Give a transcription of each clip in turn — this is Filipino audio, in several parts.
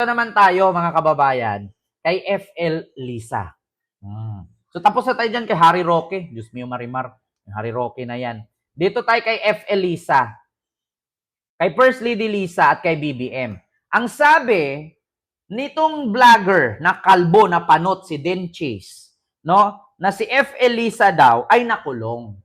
Ito naman tayo, mga kababayan, kay FL Lisa. So, tapos na tayo dyan kay Harry Roque. Diyos mio, Marimar. Harry Roque na yan. Dito tayo kay FL Lisa. Kay First Lady Lisa at kay BBM. Ang sabi nitong vlogger na kalbo na panot si Den Chase, no, na si FL Lisa daw ay nakulong.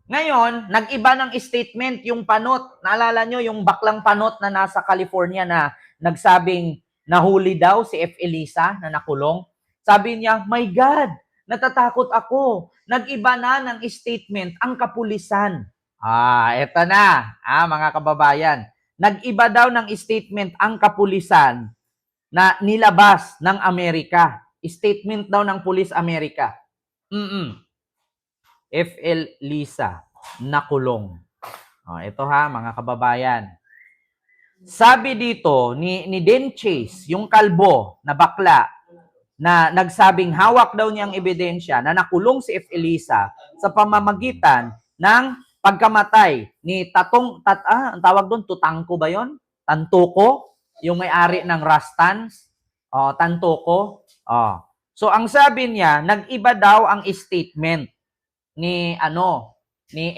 Ngayon, nag-iba ng statement yung panot. Naalala nyo yung baklang panot na nasa California na nagsabing nahuli daw si F. Elisa na nakulong? Sabi niya, my God, natatakot ako. Nag-iba na ng statement ang kapulisan. Eto na, mga kababayan. Nag-iba daw ng statement ang kapulisan na nilabas ng Amerika. Statement daw ng Pulis Amerika. FL Lisa, nakulong. Ito mga kababayan. Sabi dito ni Den Chase, yung kalbo na bakla, na nagsabing hawak daw niyang ebidensya na nakulong si FL Lisa sa pamamagitan ng pagkamatay ni ang tawag doon, Tutangko ba yon? Tantuko, yung may-ari ng Rastans. Tantuko. So ang sabi niya, nag-iba daw ang statement ni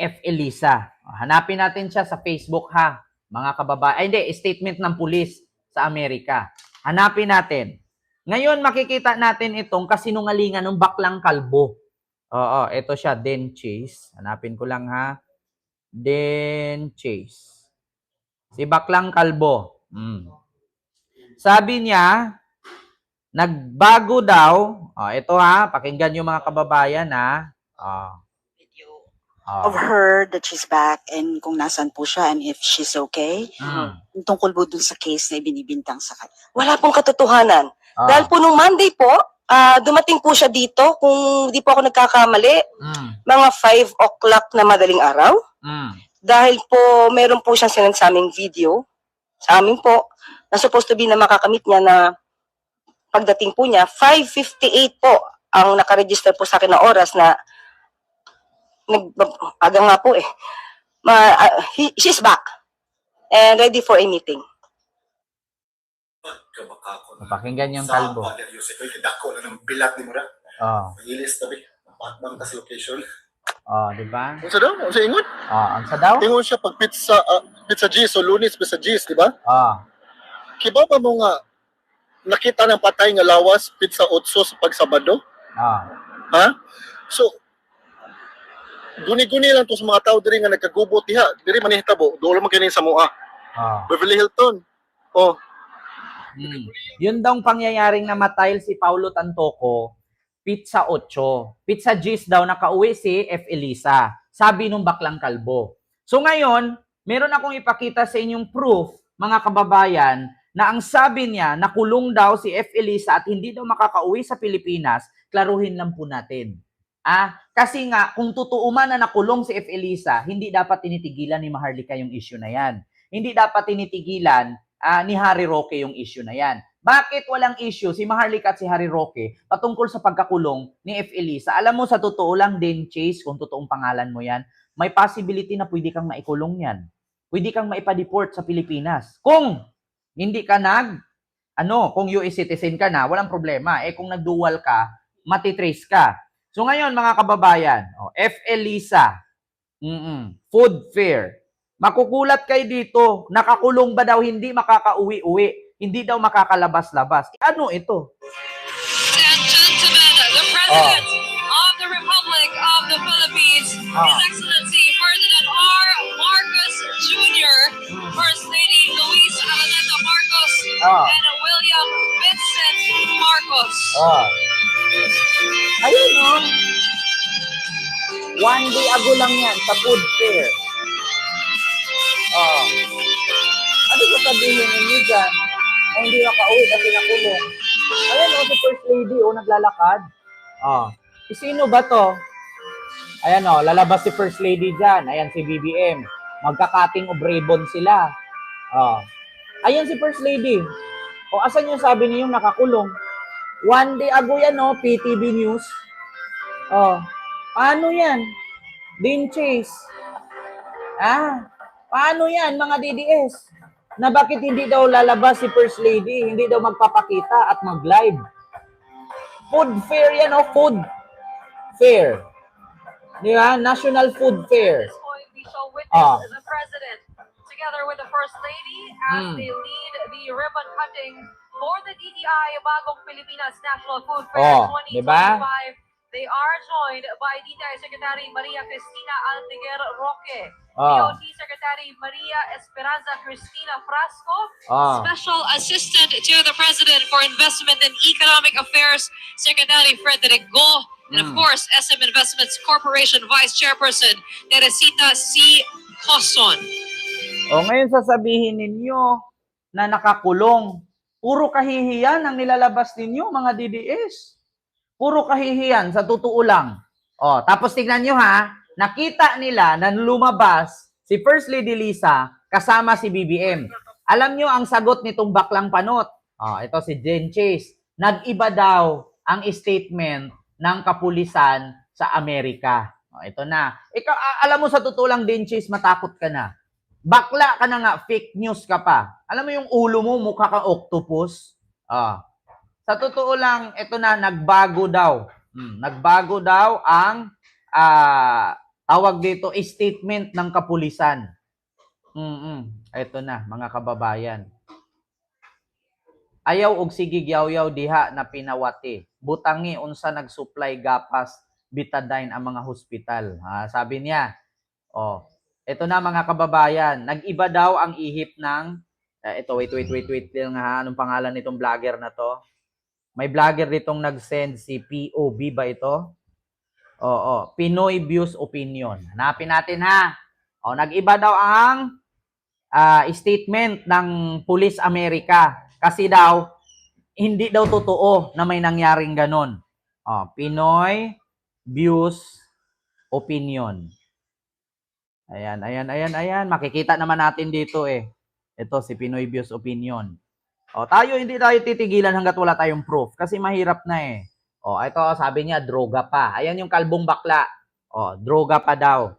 F. Elisa. Hanapin natin siya sa Facebook mga kababayan. Hindi, statement ng pulis sa Amerika. Hanapin natin. Ngayon makikita natin itong kasinungalingan ng baklang kalbo. Ito siya, Den Chase. Hanapin ko lang Den Chase. Si baklang kalbo. Sabi niya, nagbago daw. Ito pakinggan yung mga kababayan of her that she's back and kung nasan po siya and if she's okay. Tungkol po dun sa case na ibinibintang sa kanya. Wala pong katotohanan. Dahil po nung Monday po, dumating po siya dito, kung di po ako nagkakamali, mga 5 o'clock na madaling araw. Dahil po meron po siyang sinend sa aming video, sa amin po, na supposed to be na makakamit niya na pagdating po niya, 5:58 po ang nakaregister po sa akin na oras na aga nga po she's back and ready for a meeting. Pakinggan yung kalbo. Dako na ng bilat ni Mura. Ilis tabi. Patbang tas location. Di ba? Unsa daw? Unsa ingon? Unsa daw? Ingon siya pag pizza G, so Lunes pizza G, di ba? Kiba ba mo nga nakita ng patay nga lawas pizza otso sa pagsabado? So guni-guni lang to sa mga tao diri nga nagkagubot diha, diri man hitabo, duol man kini sa mua. Beverly Hilton. Yun daw pangyayaring namatay si Paulo Tantoco, pizza 8. Pizza G's daw nakauwi si F. Elisa. Sabi nung baklang kalbo. So ngayon, meron akong ipakita sa inyong proof, mga kababayan, na ang sabi niya, nakulong daw si F. Elisa at hindi daw makakauwi sa Pilipinas. Klaruhin lang po natin. Kasi nga, kung totoo man na nakulong si F. Elisa, hindi dapat tinitigilan ni Maharlika yung issue na yan. Hindi dapat tinitigilan ni Harry Roque yung issue na yan. Bakit walang issue si Maharlika at si Harry Roque patungkol sa pagkakulong ni F. Elisa? Alam mo, sa totoo lang, Den Chase, kung totoong pangalan mo yan, may possibility na pwede kang maikulong yan. Pwede kang maipa-deport sa Pilipinas. Kung hindi ka kung US citizen ka na, walang problema. Kung nag-dual ka, matitrace ka. So ngayon, mga kababayan, F. Elisa, food fair. Makukulat kayo dito, nakakulong ba daw, hindi makakauwi-uwi, hindi daw makakalabas-labas. Ano ito? Attention to the President of the Republic of the Philippines, His Excellency Ferdinand R. Marcos Jr., First Lady Luis Araneta Marcos, and William Vincent Marcos. Ayun, 1 day ago lang yan sa food fair. Ano sasabihin ninyo dyan? Hindi nakauwi kasi nakulong. Ayan si First Lady naglalakad. Sino ba to? Ayan lalabas si First Lady dyan. Ayan si BBM. Magka-cutting of ribbon sila. Ayan si First Lady. Asan yung sabi niyo yung nakakulong? 1 day ago yan, PTV News. Paano yan? Den Chase. Paano yan, mga DDS? na bakit hindi daw lalabas si First Lady, hindi daw magpapakita at mag-live. Food fair yan, oh, food fair. Di ba? National Food Fair. At this point, we shall witness Ah. the President together with the First Lady as they lead the ribbon cutting for the DTI Bagong Pilipinas National Food Fair Oh, diba? 2025. They are joined by DTI Secretary Maria Cristina Aldeguer Roque, Ah. DOT Secretary Maria Esperanza Cristina Frasco, Ah. Special Assistant to the President for Investment and Economic Affairs, Secretary Frederick Go, and of course, SM Investments Corporation Vice Chairperson Teresita C. Coson. O ngayon sasabihin ninyo na nakakulong. Puro kahihiyan ang nilalabas ninyo, mga DDS. Puro kahihiyan, sa totoo lang. O, tapos tignan nyo ha, nakita nila na lumabas si First Lady Lisa kasama si BBM. Alam nyo ang sagot nitong baklang panot. O, ito si Jen Chase. Nag-iba daw ang statement ng kapulisan sa Amerika. O, ito na. Ikaw, alam mo sa totoo lang, Jen Chase, matakot ka na. Bakla ka na nga, fake news ka pa. Alam mo yung ulo mo, mukha kang octopus. Sa totoo lang, ito na, nagbago daw. Nagbago daw ang tawag dito, statement ng kapulisan. Ito na, mga kababayan. Ayaw og sige yaw-yaw diha na pinawati. Butangi unsa nag-supply gapas betadine ang mga hospital. Sabi niya. Ito na mga kababayan, nag-iba daw ang ihip ng ito, wait lang ha. Anong pangalan nitong vlogger na to? May vlogger ditong nag-send, si POB ba ito? Oo, Pinoy Views Opinion. Hanapin natin ha. Nag-iba daw ang statement ng Police America. Kasi daw, hindi daw totoo na may nangyaring ganon. Pinoy Views Opinion. Ayan. Makikita naman natin dito eh. Ito si Pinoy Views Opinion. Hindi tayo titigilan hanggat wala tayong proof. Kasi mahirap na eh. Ito sabi niya, droga pa. Ayan yung kalbong bakla. Droga pa daw.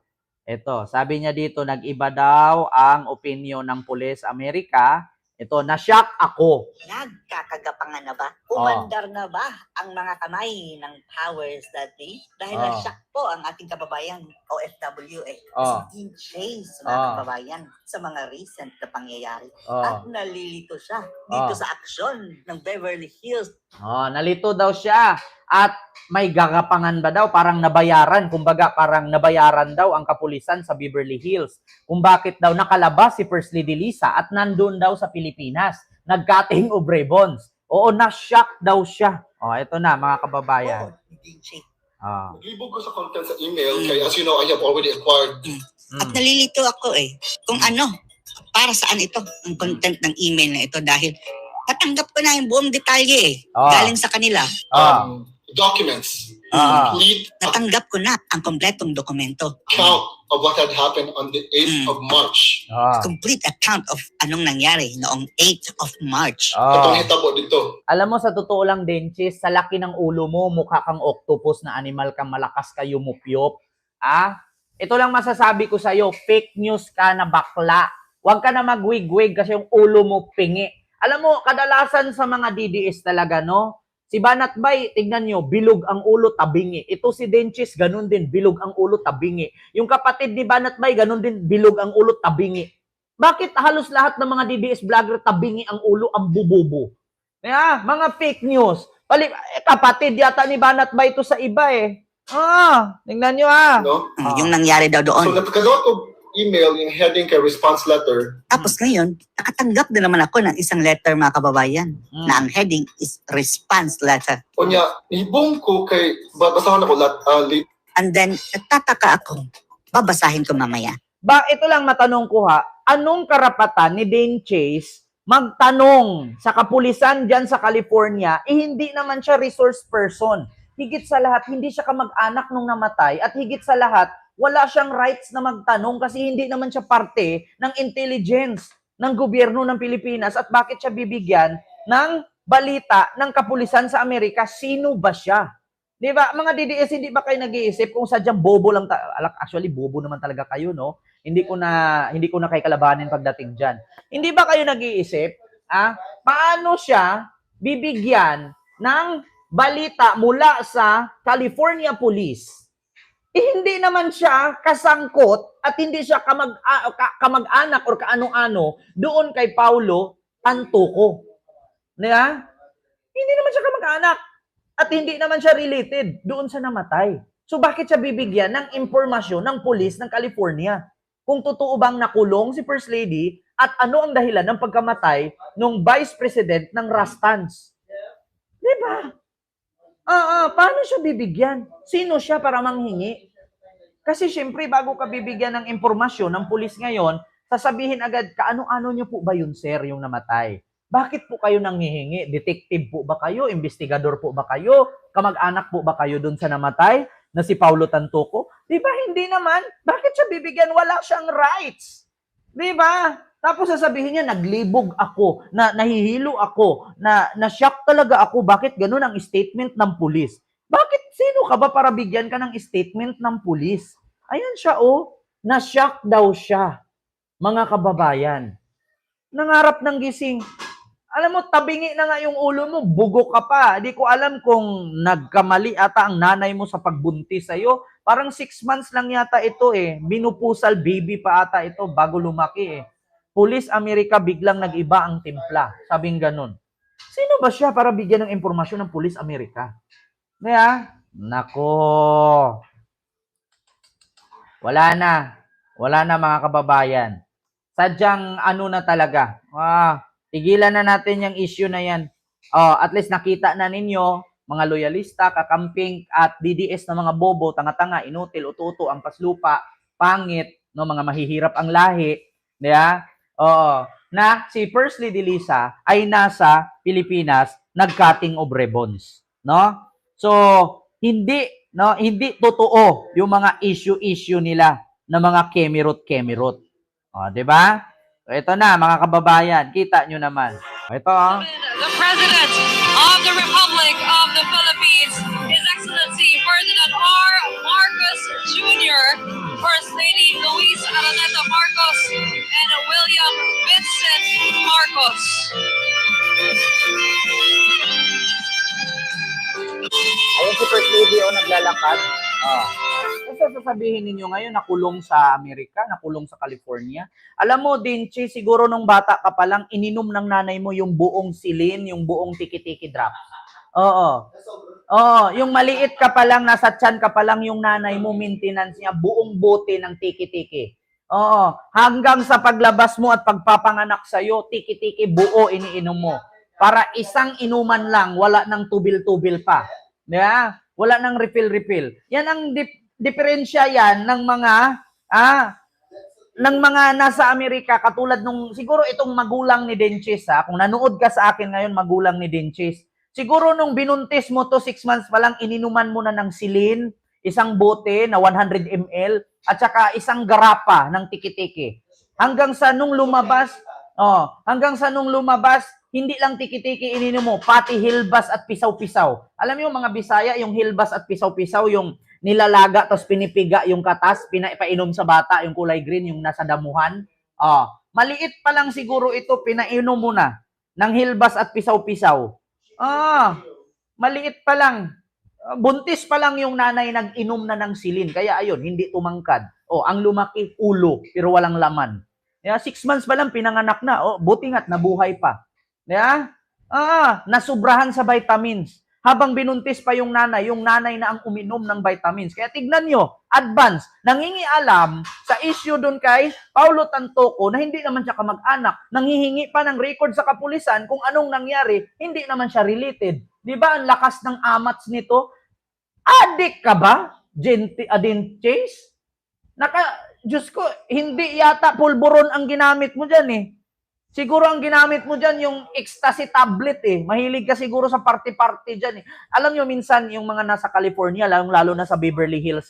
Ito, sabi niya dito, nag-iba daw ang opinion ng Police America. Ito, na-shock ako. Nagkakagapangan na ba? Umandar na ba ang mga kamay ng powers that be? Dahil na-shock po ang ating kababayan, OFW si Dean Chase, mga kababayan, sa mga recent na pangyayari. At nalilito siya dito sa aksyon ng Beverly Hills. Nalito daw siya. At may gagapangan ba daw? Parang nabayaran. Kumbaga, parang nabayaran daw ang kapulisan sa Beverly Hills. Kung bakit daw nakalabas si First Lady Lisa at nandun daw sa Pilipinas. Nag-cutting of ribbons. Na-shock daw siya. Ito na, mga kababayan. Dean Chase. Maglibog ko sa content sa email, kaya as you know, I have already acquired. At nalilito ako kung para saan ito, ang content ng email na ito dahil natanggap ko na yung buong detalye galing sa kanila. Documents. Complete Natanggap ko na ang kompletong dokumento. account of what had happened on the 8th of March. Complete account of anong nangyari noong 8th of March. Itong hitabo dito. Alam mo, sa totoo lang, Denchis, sa laki ng ulo mo, mukha kang octopus na animal kang malakas kayo mupyop. Ito lang masasabi ko sa'yo, fake news ka na bakla. Huwag ka na magwig-wig kasi yung ulo mo pingi. Alam mo, kadalasan sa mga DDS talaga, no? Si Banat Bay, tignan nyo, bilog ang ulo, tabingi. Ito si Denchis, ganun din, bilog ang ulo, tabingi. Yung kapatid ni Banat Bay, ganun din, bilog ang ulo, tabingi. Bakit halos lahat ng mga DDS vlogger tabingi ang ulo, ang bububo? Mga fake news. Kapatid yata ni Banat Bay ito sa iba eh. Tingnan nyo No? Yung nangyari daw So, doon. nagkaroon ko email, yung heading kay response letter. Tapos ngayon, nakatanggap din naman ako ng isang letter, mga kababayan, na ang heading is response letter. O niya, ibong ko kay, basahon ako late. And then, nagtataka ako. Babasahin ko mamaya. Ito lang matanong ko anong karapatan ni Dane Chase magtanong sa kapulisan dyan sa California, hindi naman siya resource person. Higit sa lahat, hindi siya kamag-anak nung namatay at higit sa lahat, wala siyang rights na magtanong kasi hindi naman siya parte ng intelligence ng gobyerno ng Pilipinas at bakit siya bibigyan ng balita ng kapulisan sa Amerika? Sino ba siya? Di ba? Mga DDS, hindi ba kayo nag-iisip kung sadyang bobo lang actually, bobo naman talaga kayo, no? Hindi ko na kay kalabanin pagdating diyan. Hindi ba kayo nag-iisip, paano siya bibigyan ng balita mula sa California Police? Hindi naman siya kasangkot at hindi siya kamag-anak or kaano-ano doon kay Paulo Tantoco. Diba? Hindi naman siya kamag-anak at hindi naman siya related doon sa namatay. So bakit siya bibigyan ng impormasyon ng pulis ng California? Kung totoo bang nakulong si First Lady at ano ang dahilan ng pagkamatay ng Vice President ng Rastans? Diba? Paano siya bibigyan? Sino siya para manghingi? Kasi syempre, bago ka bibigyan ng impormasyon ng pulis ngayon, sasabihin agad, kaano-ano niyo po ba yun, sir, yung namatay? Bakit po kayo nanghihingi? Detective po ba kayo? Investigador po ba kayo? Kamag-anak po ba kayo dun sa namatay na si Paulo Tantoco? Di ba? Hindi naman. Bakit siya bibigyan? Wala siyang rights. Di ba? Tapos sasabihin niya, naglibog ako, nahihilo ako, na-shock talaga ako. Bakit ganun ang statement ng pulis? Bakit sino ka ba para bigyan ka ng statement ng pulis? Ayan siya, na-shock daw siya. Mga kababayan. Nangarap ng gising. Alam mo, tabingi na nga yung ulo mo, bugo ka pa. Di ko alam kung nagkamali ata ang nanay mo sa pagbuntis sa'yo. Parang 6 months lang yata ito Binupusal baby pa ata ito bago lumaki Police America biglang nag-iba ang timpla. Sabing ganun. Sino ba siya para bigyan ng impormasyon ng Police America? Kaya, nako. Wala na mga kababayan. Sadyang na talaga. Tigilan na natin yung issue na yan. At least nakita na ninyo, mga loyalista, kakamping, at DDS na mga bobo, tanga-tanga, inutil, ututo, ang paslupa, pangit, mga mahihirap ang lahi. Diba? Na si First Lady Lisa ay nasa Pilipinas nag-cutting of ribbons. No? So, hindi totoo yung mga issue nila na mga kemirot. Diba? Ito na, mga kababayan. Kita nyo naman. Ito, The President of the Republic of the Philippines, His Excellency Ferdinand R. Marcos Jr., First Lady Luis Araneta Marcos, and William Vincent Marcos. ayun si First Lady naglalakad. Kasi sasabihin ninyo ngayon, nakulong sa Amerika, nakulong sa California. Alam mo, Dinchi, siguro nung bata ka pa lang, ininom ng nanay mo yung buong silin, yung buong tiki-tiki drop. Yung maliit ka pa lang, nasa tiyan ka pa lang, yung nanay mo, maintenance niya, buong bote ng tiki-tiki. Hanggang sa paglabas mo at pagpapanganak sa'yo, tiki-tiki buo iniinom mo. Para isang inuman lang, wala nang tubil-tubil pa. Yeah? Wala nang refill-refill. Yan ang diferensya yan ng mga nasa Amerika, katulad nung, siguro itong magulang ni Denchis, kung nanood ka sa akin ngayon, magulang ni Denchis, siguro nung binuntis mo to 6 months pa lang, ininuman mo na ng silin, isang bote na 100 ml, at saka isang garapa ng tiki-tiki. Hanggang sa nung lumabas, hindi lang tiki-tiki ininom mo, pati hilbas at pisaw-pisaw. Alam mo yung mga Bisaya, yung hilbas at pisaw-pisaw, yung nilalaga, tapos pinipiga yung katas, pinainom sa bata, yung kulay green, yung nasa damuhan. Maliit pa lang siguro ito, pinainom mo na ng hilbas at pisaw-pisaw. Maliit pa lang. Buntis pa lang yung nanay nag-inom na ng silin. Kaya ayun, hindi tumangkad. Ang lumaki, ulo, pero walang laman. 6 months pa lang, pinanganak na. Buti nga't nabuhay pa. Nasubrahan sa vitamins. Habang binuntis pa yung nanay na ang uminom ng vitamins. Kaya tignan nyo, advance, nangingialam sa issue dun kay Paulo Tantoco na hindi naman siya kamag-anak, nanghihingi pa ng record sa kapulisan kung anong nangyari, hindi naman siya related. Di ba ang lakas ng amats nito? Adik ka ba? Chase? Diyos ko, hindi yata pulburon ang ginamit mo dyan Siguro ang ginamit mo dyan yung ecstasy tablet Mahilig ka siguro sa party-party dyan Alam nyo minsan yung mga nasa California, lalong-lalo na sa Beverly Hills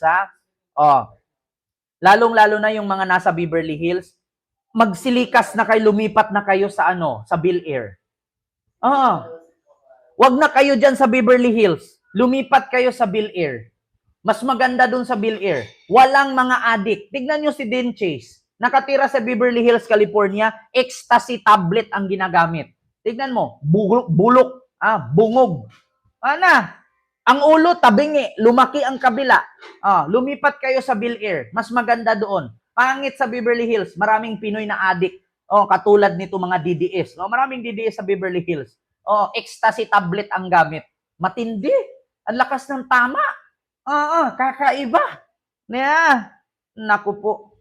Lalong-lalo na yung mga nasa Beverly Hills, magsilikas na kayo, lumipat na kayo sa sa Bel Air. Wag na kayo dyan sa Beverly Hills. Lumipat kayo sa Bel Air. Mas maganda dun sa Bel Air. Walang mga addict. Tignan nyo si Dean Chase. nakatira sa Beverly Hills, California, ecstasy tablet ang ginagamit. Tignan mo, bulok, bungog. Ang ulo, tabingi, lumaki ang kabila. Lumipat kayo sa Bill Air, mas maganda doon. Pangit sa Beverly Hills, maraming Pinoy na addict. Katulad nito mga DDS. Maraming DDS sa Beverly Hills. Ecstasy tablet ang gamit. Matindi. Ang lakas ng tama. Kakaiba. Naku po.